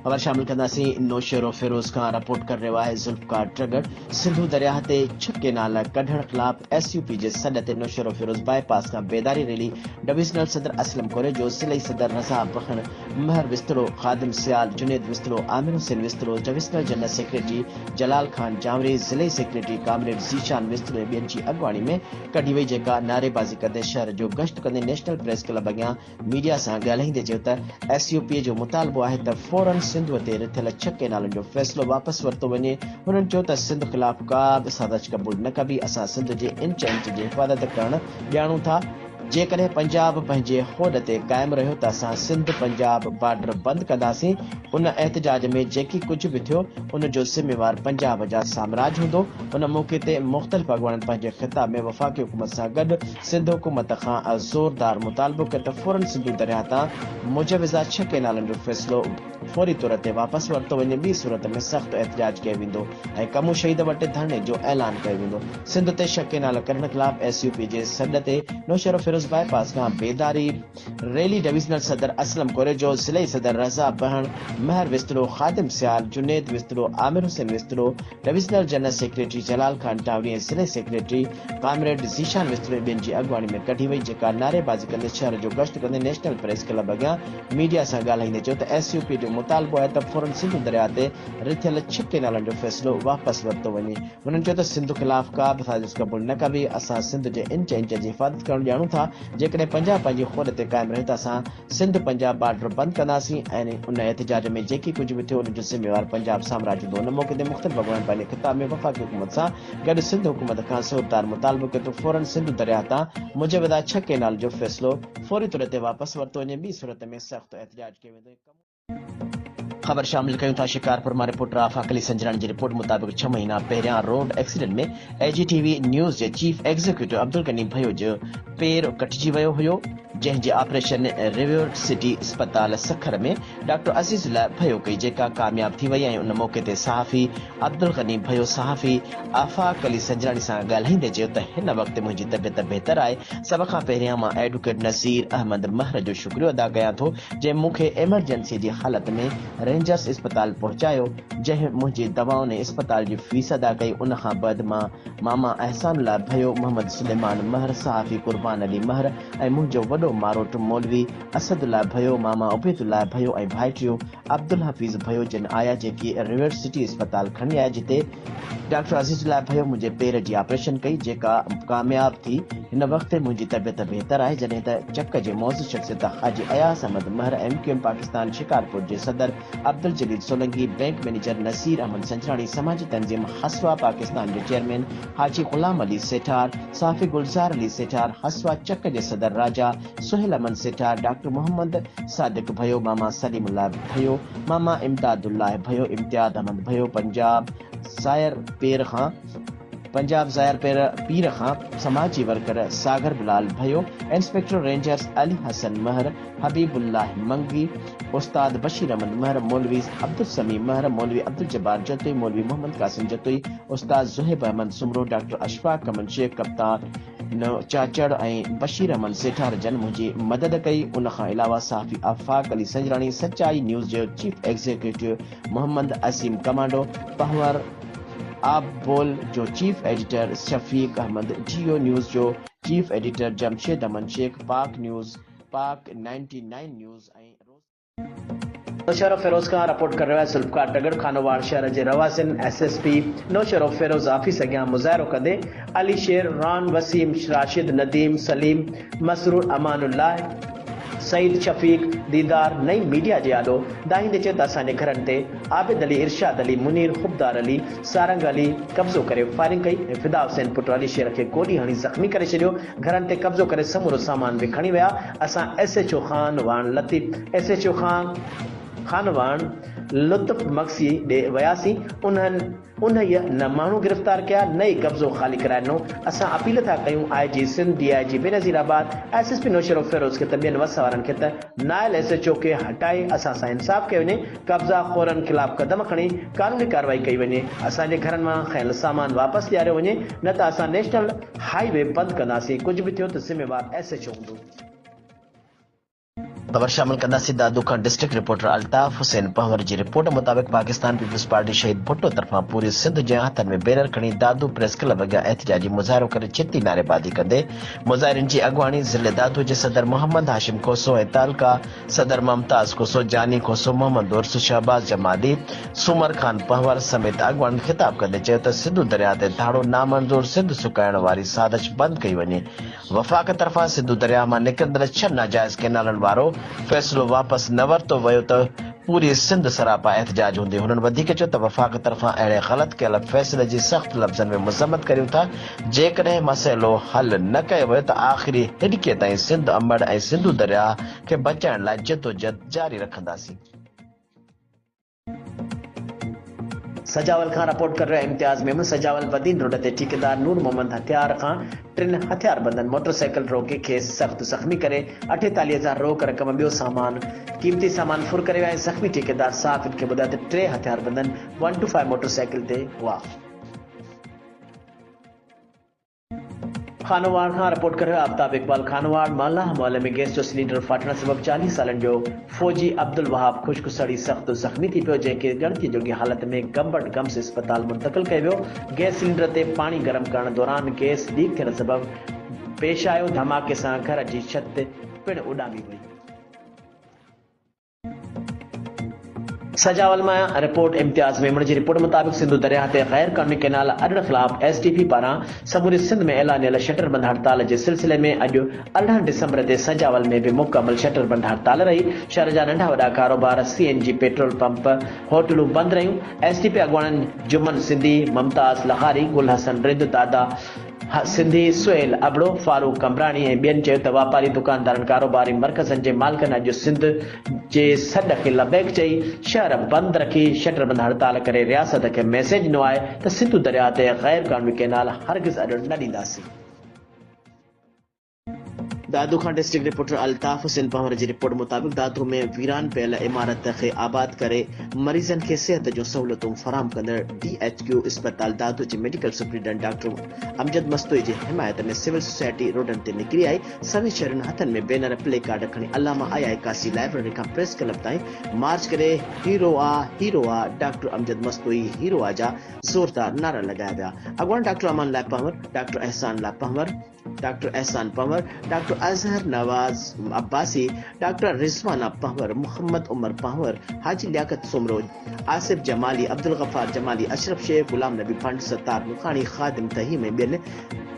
खबर शामिल कंदासीं। नौशेरो फिरोज खां रिपोर्ट कर रहियो आहे ज़ुल्फ़कार ट्रगर। सिंधु दरिया ते छके नाला कढण ख़िलाफ़ SUP जे सॾ ते नौशेरो फिरोज बाईपास खां बेदारी रैली। डिविजनल सदर असलम कोरे जो सिलई सदर रज़ा बखण महर विस्तरो ख़ादिम सियाल जुनेद विस्तरो आमिर हुसैन विस्तरो divisional general secretary Jalal Khan Jamri ज़िले सेक्रेटरी कामरेड ज़ीशान विस्तरो ऐं ॿियनि जी अॻुवाणी में कढी वई, जेका नारेबाज़ी कंदे शहर जो गश्त कंदे नेशनल प्रेस क्लब अॻियां मीडिया सां ॻाल्हाईंदे चयो त SUP जो मुतालबो आहे त फौरन सिंध ते रिथियल छके नालनि जो फ़ैसिलो वापसि वरितो वञे। हुननि चयो त सिंध ख़िलाफ़ का बि साज़िश क़बूल न कबी। असां सिंध जे इंच इंच जी हिफ़ाज़त करणु ॼाणूं था। जेकॾहिं पंजाब पंहिंजे होद ते क़ाइमु रहियो त असां सिंध पंजाब बॉर्डर बंदि कंदासीं। उन एहतजाज में जेकी कुझु बि थियो उन जो ज़िम्मेवार पंजाब जा साम्राज हूंदो। उन मौक़े ते मुख़्तलिफ़ अॻुवाणनि पंहिंजे ख़िताब में वफ़ाक़ी हुकूमत सां गॾु सिंध हुकूमत खां ज़ोरदार मुतालबो कयो त फौरन सिंधु दरिया तां मुजविज़ा छके नालनि जो फ़ैसिलो फौरी तौर ते वापसि वरितो वञे। ॿी सूरत में सख़्त एहतजाज कयो वेंदो ऐं कमू शहीद वटि धरणे जो ऐलान कयो वेंदो। सिंध ते छके नाला कढण ख़िलाफ़ SUP जे सॾ ते नौशेरो फिरोज बाईपास खां बेदारी रैली डिविजनल सदर असलम कोरे जो ज़िले सदर रज़ा बहण महर विस्तरो ख़ादिम सियाल जुनेद विस्तरो आमिर हुसैन विस्तरो divisional general secretary Jalal Khan Tawari ऐं ज़िले सेक्रेटरी कामरेड ज़ीशान विस्तरो ॿियनि जी अॻुवाणी में कढी वई, जेका नारेबाज़ी कंदे शहर जो गश्त कंदे नेशनल प्रेस क्लब अॻियां मीडिया सां ॻाल्हाईंदे चयो त SUP जो मुतालबो आहे त फौरन सिंधु दरिया ते रिथियल छके नालनि जो फ़ैसिलो वापसि वरितो वञे। हुननि चयो त सिंध ख़िलाफ़ का बि साज़िश क़बूल न कबी। असां सिंध जे इंच इंच जी हिफ़ाज़त करणु ॼाणूं था। जेकॾहिं पंजाब पंहिंजी ख़ुद ते क़ाइमु रहे त असां सिंध पंजाब बॉर्डर बंदि कंदासीं ऐं उन एहतजाज में जेकी कुझु बि थियो उन जो ज़िम्मेवार पंजाब साम्राज हूंदो। उन मौक़े ते मुख़्तलिफ़ अॻुवाणनि पंहिंजे ख़िताब में वफ़ाक़ी हुकूमत सां गॾु सिंध हुकूमत खां ज़ोरदार मुतालबो कयो त फौरन सिंधु दरिया तां मुजविज़ा छके नाले जो फ़ैसिलो फौरी तौर ते वापसि वरितो वञे। ॿी सूरत में सख़्त एहतजाज कयो वेंदो। खबर शामिल कयूं था शिकारपुर मां। रिपोर्टर आफ़ाक अली संजरानी जी रिपोर्ट मुताबिक़ 6 महीना पहिरियां रोड एक्सीडेंट में AGTV न्यूज़ जे चीफ एग्ज़ीक्यूटिव अब्दुल गनी भयो जो पेर कटिजी वियो हुयो, जंहिंजे ऑपरेशन रिवर सिटी अस्पताल सखर में डॉक्टर अज़ीज़ लाइ भयो कई, जेका कामयाब थी वई ऐं उन मौक़े ते सहाफ़ी अब्दुल गनी भयो सहाफ़ी आफ़ाक अली संजरानी सां ॻाल्हाईंदे चयो त हिन वक़्तु मुंहिंजी तबियत बहितर आहे। सभ खां पहिरियां मां एडवोकेट नज़ीर अहमद महर जो शुक्रियो अदा कयां थो, जंहिं मूंखे एमरजेंसी जी हालत में रेंजर्स अस्पताल पहुचायो, जंहिं मुंहिंजी दवाउनि ऐं अस्पताल जी फीस अदा कई। उन खां बाद मां मामा अहसानुल्लाह भयो, मोहम्मद सुलेमान महर, सहाफ़ी कुर्बान अली महर ऐं मुंहिंजो वॾो मारोट मौलवी असदुल्लाह भयो, मामा उबैदुल्लाह भयो ऐं भाइटियो अब्दुल हफ़ीज़ भयो जिन आया, जेकी रिवर सिटी अस्पताल खणी आया, जिते डॉक्टर अज़ीज़ुल्लाह भयो मुंहिंजे पेर जी ऑपरेशन कई, जेका कामयाब थी। हिन वक़्तु मुंहिंजी तबियत बहितर आहे। जॾहिं त चक जे मौज़ शख़्सियत हाजी अयास अहमद महर, MQM पाकिस्तान शिकारपुर जे सदर अब्दुल जलील सोलंकी, बैंक मैनेजर नसीर अहमद संजरानी, समाजी तंज़ीम हसवा पाकिस्तान जे चेयरमैन हाजी ग़ुलाम अली सेठार, सहाफ़ी गुलज़ार अली सेठार, हसवा चक जे सदर राजा सुहेल अमन सेठार, डॉक्टर मोहम्मद सादिक भयो, मामा सलीमुल्लाह भयो, मामा इमदादुल्लाह भयो, इम्तियाज़ अहमद भयो, पंजाब ज़ायर पीर खां समाजी वर्कर सागर बिलाल भयो, इंस्पेक्टर रेंजर्स अली हसन महर, हबीबुल्लाह मंगी, उस्ताद बशीर अहमद महर, मौलवी अब्दुल समी महर, मौलवी अब्दुल जब्बार जतोई, मौलवी मोहम्मद कासिम जतोई, उस्ताद ज़ुहैब अहमद सुमरो, डॉक्टर अशफाक अमन शेख, कप्तान चाचड़ ऐं बशीर अहमद सेठार जन मुंहिंजी मदद कई। उन खां अलावा सहाफ़ी आफ़ाक अली संजरानी, सचाई न्यूज़ जो चीफ एग्ज़ीक्यूटिव मोहम्मद असीम कमांडो, पहवर आप बोल जो चीफ एडिटर शफीक अहमद, जियो न्यूज़ जो चीफ एडिटर जमशेद अमन शेख, पाक न्यूज़, पाक 99 न्यूज़ ऐं नौशेरो फिरोज खां रिपोर्ट कर रहियो आहे ज़ुल्फ़कार ट्रगर। खानोवाड़ शहर जे रवासिन SSP नौशेरो फिरोज ऑफिस अॻियां मुज़ाहिरो कंदे अली शेर, रान वसीम, राशिद, नदीम, सलीम, मसरूर, अमानुल्लाह, सईद, शफीक, दीदार नई मीडिया जे आॾो दाहींदे चयो त असांजे घरनि ते आबिद अली, इरशाद अली, मुनीर, खुबदार अली, सारंग अली कब्ज़ो करे फायरिंग कई ऐं फिदा हुसैन पुट अली शेर खे गोली हणी ज़ख़्मी करे छॾियो। घरनि ते कब्ज़ो करे समूरो सामान बि खणी विया। असां SHO खानवान लुत्फ़ मक्सी ॾे वियासीं। उन्हईअ न माण्हू गिरफ़्तार कया, न ई कब्ज़ो ख़ाली कराए ॾिनो। असां अपील था कयूं IG Sindh, DIG Benazirabad, SSP नौशेरो Firoz खे त ॿियनि वस वारनि खे त नायल SHO खे हटाए असां सां इंसाफ़ कयो वञे, कब्ज़ा खोरनि ख़िलाफ़ क़दम खणी क़ानूनी कार्रवाई कई वञे, असांजे घरनि मां खयल सामान वापसि ॾियारियो वञे, न त असां नेशनल हाईवे बंदि कंदासीं। कुझु बि थियो त ज़िम्मेवार SHO हूंदो। खबर शामिल कंदासीं दादू खां डिस्ट्रिक्ट रिपोर्टर अल्ताफ हुसैन पंवर जी रिपोर्ट मुताबिक पाकिस्तान पीपल्स पार्टी शहीद भुट्टो तरफां पूरी सिंध जे हथनि में बैनर खणी दादू प्रेस क्लब अॻियां एहतिजाजी मुज़ाहिरो करे चिटी नारेबाज़ी कंदे मुज़ाहिरीन जी अॻुवाणी ज़िले दादू जे सदर मोहम्मद हाशिम खोसो ऐं तालका सदर मुमताज़ खोसो, जानी खोसो, मोहम्मद उर्स, शहबाज जमाली, सुमर खान पंवर समेत अॻुवाणनि ख़िताब कंदे चयो त सिंधु दरिया ते धाड़ो नामंज़ूर सिंध सुकाइण वारी साज़िश बंदि कई वञे। वफ़ाक़ तरफ़ां सिंधु दरिया मां निकिरंदड़ 6 नाजाइज़ कैनालनि वारो फैसलो वापस न वरितो वियो त पूरी सिंध सरापा एहतजाज हूंदी। हुननि वधीक चयो त वफ़ाक़ तरफ़ां अहिड़े ग़लत कयल फ़ैसिले जी सख़्त लफ़्ज़नि में मज़म्मत करियूं था। जेकॾहिं मसइलो हल न कयो वियो त आख़िरी हिॾिके ताईं सिंध अमड़ ऐं सिंधु दरिया खे बचाइण लाइ जदोजहद जारी रखंदासीं। सजावल खां रिपोर्ट कर रहे इम्तियाज मेमन। सजावल वदीन रोड ते ठेकेदार नूर मोहम्मद हथियार खां 3 हथियारबंदन मोटरसाइकिल रोके खेसि सख़्त ज़ख़्मी करे 48,000 रोक रक़म ॿियो सामान क़ीमती सामान फुर करे विया। ज़ख़्मी ठेकेदार साफ़ खे ॿुधायो त 3 हथियारबंदन 125 मोटरसाइकिल ते हुआ। खानोवाड़ खां रिपोर्ट कर आफ्ताब इकबाल। खानोवाड़ माला मोहल्ले में गैस जो सिलेंडर फाटण सबब 40 सालन जो फौजी अब्दुल वहाब खुश्क सड़ी सख्त ज़ख़्मी थी पियो, जंहिंखे ॻणती जोगी हालत में गंबट गम्स अस्पताल मुंतक़िल कयो वियो। गैस सिलेंडर ते पाणी गरम करण दौरान गैस लीक थियण सबब पेश आयो। धमाके सां घर जी छत पिण उॾामी हुई। सजावल में रिपोर्ट इम्तियाज मेमन जी रिपोर्ट मुताबिक सिंधु दरिया ते गैर कानूनी कैनाल अॾण ख़िलाफ़ एसटीपी पारां समूरी सिंध में ऐलानियल शटरबंद हड़ताल जे सिलसिले में अॼु 18 डिसंबर ते सजावल में भी मुकम्मल शटरबंद हड़ताल रही। शहर जा नंढा वॾा कारोबार, सीएनजी पेट्रोल पंप, होटलूं बंद रहियूं। एसटीपी अॻुवाणनि जुमन सिंधी, मुमताज़ लहारी, गुल हसन रिंद, दादा सिंधी, सुहेल अबड़ो, फारूक कमरानी ऐं ॿियनि चयो त वापारी दुकानदारनि कारोबारी मर्कज़नि जे मालिकनि अॼु सिंध जे सॾ खे लबैक चई शहर बंदि रखी शटरबंद हड़ताल करे रियासत खे मैसेज ॾिनो आहे त सिंधु दरिया ते गैर क़ानूनी कैनाल हरगिज़ अॾण न ॾींदासीं। दादू खां डिस्ट्रिक्ट रिपोर्टर अल्ताफ हुसैन पंवर जी रिपोर्ट मुताबिक दादू में वीरान पयल इमारत खे आबाद करे मरीज़नि खे सेहत जूं सहूलियतूं फराहम कंदड़ DHQ अस्पताल दादू जे medical superintendent doctor Amjad Mastoi जी हिमायत में सिविल सोसाइटी रोडन ते निकिरी आई। सभी शहरनि हथनि में बैनर प्ले कार्ड खणी अलामा आया कासी लाइब्रेरी खां प्रेस क्लब ताईं मार्च करे हीरो आ डॉक्टर अमजद मस्तोई हीरो आ जा ज़ोरदार नारा लगाया विया। अॻुवान डॉक्टर अमान ला पंवर, डॉक्टर एहसान ला पंवर, डॉक्टर एहसान पंवर, डॉक्टर अजहर नवाज अब्बासी, डॉक्टर रिजवाना पंवर, मोहम्मद उमर पंवर, हाजी लियाकत सुमरो, आसिफ जमाली, अब्दुल गफ्फार जमाली, अशरफ शेख, गुलाम नबी पंड, सत्तार मुखानी, खादिम तहीम ऐं ॿियनि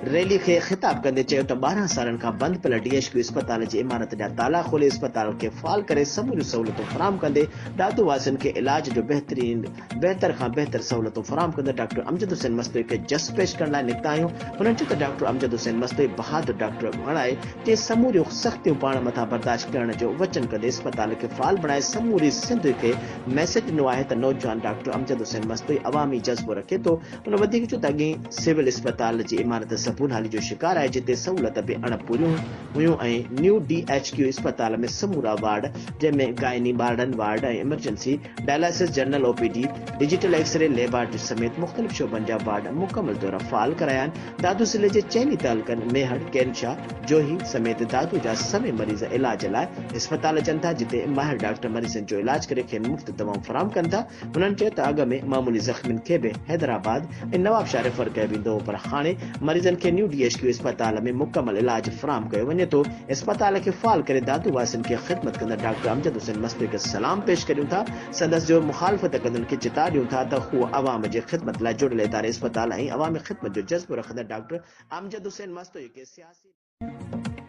रैली खे ख़िताब कंदे चयो त 12 सालनि खां बंदि पियल DHQ अस्पताल जी इमारत जा ताला खोले अस्पताल खे फाल करे समूरियूं सहूलियतूं फराहम कंदे दादू वासियुनि खे इलाज जो बेहतर खां बेहतर सहूलियतूं फराहम कंदे डॉक्टर अमजद हुसैन मस्तोई खे जस पेश करण लाइ निकिता आहियूं। हुननि चयो त डॉक्टर अमजद हुसैन मस्तोई बहादुर डॉक्टर बणाए ते समूरियूं सख़्तियूं पाण मथां बर्दाश्त करण जो वचन कंदे अस्पताल खे फाल बणाए समूरी सिंध खे मैसेज ॾिनो आहे त नौजवान डॉक्टर अमजद हुसैन मस्तोई अवामी जज़्बो रखे थो। हुन वधीक चयो त अॻे सिविल अस्पताल जी इमारत सबूल हाली जो शिकार आहे, जिते सहूलियत बि अणपूरियूं हुयूं ऐं न्यू DHQ अस्पताल में समूरा वार्ड जंहिंमें गायनी, ॿारनि वार्ड ऐं emergency, dialysis, general OPD, digital x ray laboratory समेत मुख़्तलिफ़ शोबनि जा वार्ड मुकमल तौर फाल कराया आहिनि। दादू ज़िले जे चइनी तालुकनि मेहर, कैनशा, जोही समेत दादू जा सभई मरीज़ इलाज लाइ अस्पताल अचनि था, जिते माहिर डॉक्टर मरीज़नि जो इलाज करे खेनि मुफ़्त दवाऊं फराहम कनि था। हुननि चयो त अॻ में मामूली ज़ख़्मियुनि खे बि हैदराबाद ऐं नवाबशाह रेफर कयो वेंदो हो, पर हाणे मरीज़नि खे न्यू DHQ अस्पताल में मुकमल इलाज फराहम कयो वञे थो। अस्पताल खे फाल करे दादू वासियुनि खे ख़िदमत कंदड़ डॉक्टर अमजद हुसैन मस्तोई खे सलाम पेश करियूं था। संदसि जो मुखालफ़त कंदड़नि खे चिता ॾियूं था त हू अवाम जे ख़िदमत लाइ जुड़ियल इदारे अस्पताल ऐं अवामी ख़िदमत जो जज़्बो रखंदड़ डॉक्टर अमजद हुसैन मस्तोई खे सियासी।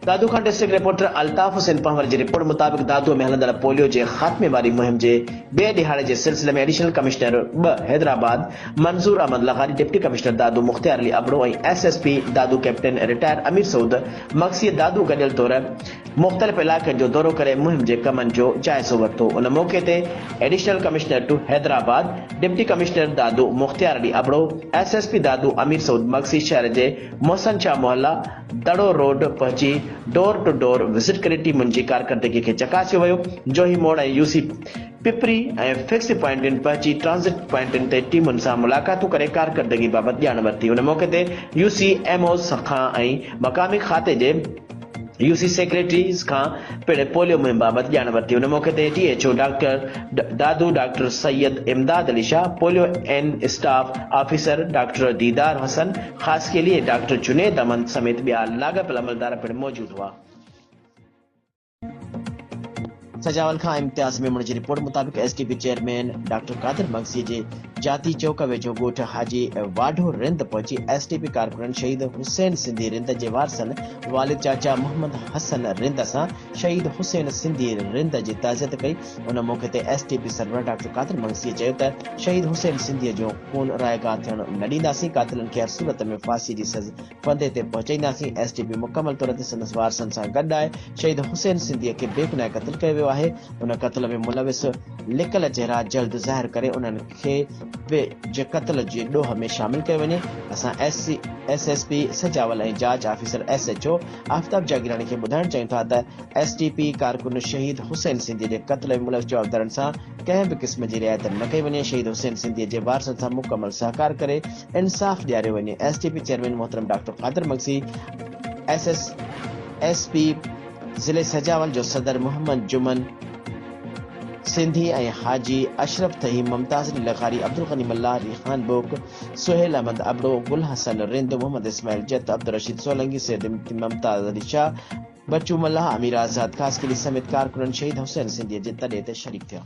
दादू खां डिस्ट्रिक्ट रिपोर्टर अल्ताफ हुसैन पंवर जी रिपोर्ट मुताबिक दादू में हलंदड़ पोलियो जे ख़ात्मे वारी मुहिम जे ॿिए ॾिहाड़े जे सिलसिले में एडिशनल कमिश्नर 2 हैदराबाद मंजूर अहमद लखारी, डिप्टी कमिश्नर दादू मुख्तियार अली अबड़ो ऐं SSP दादू कैप्टन रिटायर अमीर सऊद मक्सी दादू गॾियल तौर मुख़्तलिफ़ इलाइक़नि जो दौरो करे मुहिम जे कमनि जो जाइज़ो वरितो। उन मौक़े ते additional commissioner 2 Hyderabad, deputy commissioner Dadu Mukhtiar Ali Abro, SSP Dadu Amir Saud मक्सी शहर जे मोहसन शाह मोहल्ला दड़ो रोड पहुची डोर टू डोर विज़िट करे टीमुनि जी कारकर्दगी खे चकासियो वियो। जोही मोड़ ऐं UC पिपरी ऐं फिक्स पॉइंटनि पहुची ट्रांज़िट पॉइंटनि ते टीमुनि सां मुलाक़ातूं करे कारकर्दगी बाबति ॼाण वरिती। उन मौक़े ते UC MOs खां ऐं मक़ामी खाते जे यूसी सेक्रेटरीज़ खां पिण पोलियो मुहिम बाबति ॼाण वरिती। उन मौक़े ते THO doctor Dadu, doctor Syed Imdad Ali Shah, polio एन staff officer doctor Didar Hasan खास के लिए डॉक्टर जुनेद अमन समेत ॿिया लाॻापियल अमलदार पिण मौजूद हुआ। सजावल खां इम्तियाज़ मेमण जी रिपोर्ट मुताबिक़ SDP चेयरमैन डॉक्टर कादिर मगसी जे जाती चौक वेझो ॻोठ हाजी वाढो रिंद पहुची SDP कारकुन शहीद हुसैन सिंधी रिंद जे वारसन वालिद चाचा मोहम्मद हसन रिंद सां शहीद हुसैन सिंधी रिंद जी ताज़ियत कई। उन मौक़े ते SDP सरवर डॉक्टर कादिर मगसी चयो त शहीद हुसैन सिंधी जो खून रायगा थियण न ॾींदासीं, कातिलनि खे हर सूरत में फांसी जी फंदे ते पहुचाईंदासीं। SDP मुकमल तौर ते संदसि वारसनि सां गॾु आहे। शहीद हुसैन सिंधीअ खे बेगुनाह क़त्ल कयो वियो आहे। उन क़त्ल में मुलविस लिकल चेहरा जल्द ज़ाहिर करे उन्हनि खे जे क़त्ल जे ॾोह में शामिल कयो वञे। असां SSP सजावल ऐं जांच ऑफिसर SHO आफ़ताब जागीरानी खे ॿुधाइण चाहियूं था त SDP कारकुन शहीद हुसैन सिंधी जे क़त्ल में मुलविस जवाबदारनि सां कंहिं बि क़िस्म जी रिआयत न कई वञे। शहीद हुसैन सिंधी जे वारसनि सां मुकमल सहकार करे इंसाफ़ ॾियारियो वञे। SDP चेयरमैन मोहतरम डॉक्टर कादिर मगसी, SSP ज़िले सजावल जो सदर मोहम्मद जुमन सिंधी ऐं हाजी अशरफ तही, मुमताज़ अली लखारी, अब्दुल गनी मल्ला, रिहान बोक, सुहेल अहमद अबड़ो, गुल हसन रिंद, मोहम्मद इस्माइल जत, अब्दुल रशीद सोलंगी, सैयद मुमताज़ अली शाह, बच्चू मल्ला, अमीर आज़ाद खास के लिए समेत कारकुनन शहीद हुसैन सिंधी जे तॾे ते शरीक थिया।